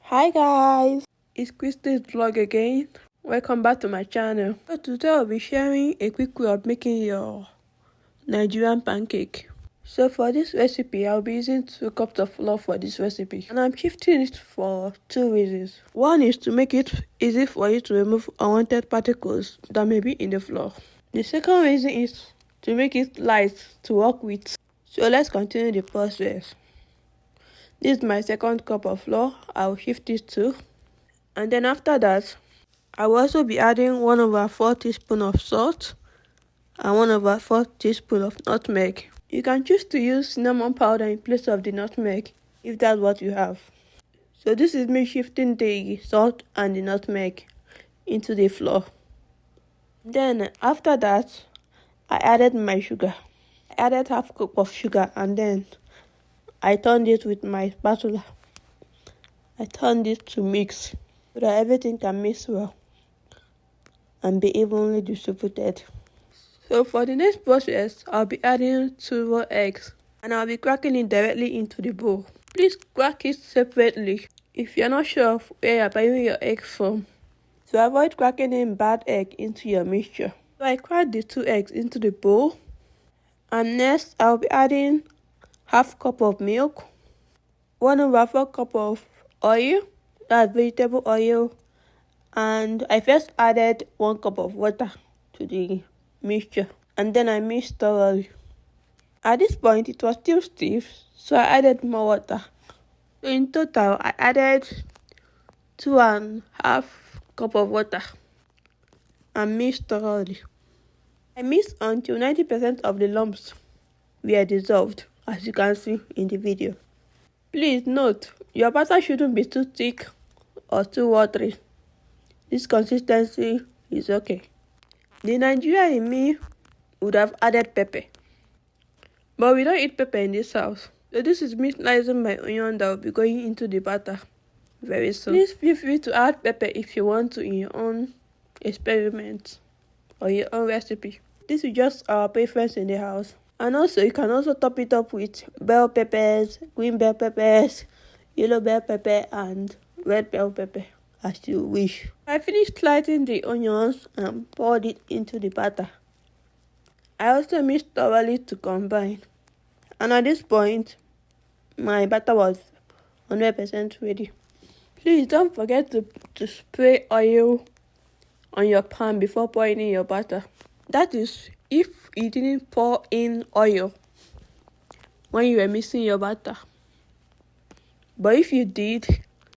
Hi guys, it's Christy's vlog again. Welcome back to my channel. So today I'll be sharing a quick way of making your Nigerian pancake. So for this recipe, I'll be using 2 cups of flour for this recipe. And I'm shifting it for 2 reasons. One is to make it easy for you to remove unwanted particles that may be in the flour. The second reason is to make it light to work with. So let's continue the process. This is my 2nd cup of flour. I'll shift it to. And then after that, I will also be adding 1/4 teaspoon of salt and 1/4 teaspoon of nutmeg. You can choose to use cinnamon powder in place of the nutmeg if that's what you have. So this is me shifting the salt and the nutmeg into the flour. Then after that, I added my sugar. I added 1/2 cup of sugar and then I turned it with my spatula. I turned it to mix so that everything can mix well and be evenly distributed. So for the next process, I'll be adding 2 raw eggs and I'll be cracking it directly into the bowl. Please crack it separately if you're not sure of where you're buying your eggs from, to avoid cracking in bad egg into your mixture. So I cracked the 2 eggs into the bowl, and next I'll be adding 1/2 cup of milk, 1/4 cup of oil, that's vegetable oil, and I first added 1 cup of water to the mixture and then I mixed thoroughly. At this point it was still stiff, so I added more water. So in total I added 2.5 cup of water and mixed thoroughly. I mixed until 90% of the lumps were dissolved, as you can see in the video. Please note, your batter shouldn't be too thick or too watery. This consistency is okay. The Nigerian in me would have added pepper, but we don't eat pepper in this house. So this is me slicing my onion that will be going into the batter very soon. Please feel free to add pepper if you want to in your own experiment or your own recipe. This is just our preference in the house. And also you can also top it up with bell peppers, green bell peppers, yellow bell pepper and red bell pepper as you wish. I finished slicing the onions and poured it into the batter. I also mixed thoroughly to combine. And at this point, my batter was 100% ready. Please don't forget to spray oil on your pan before pouring in your batter. That is if you didn't pour in oil when you were mixing your batter. But if you did,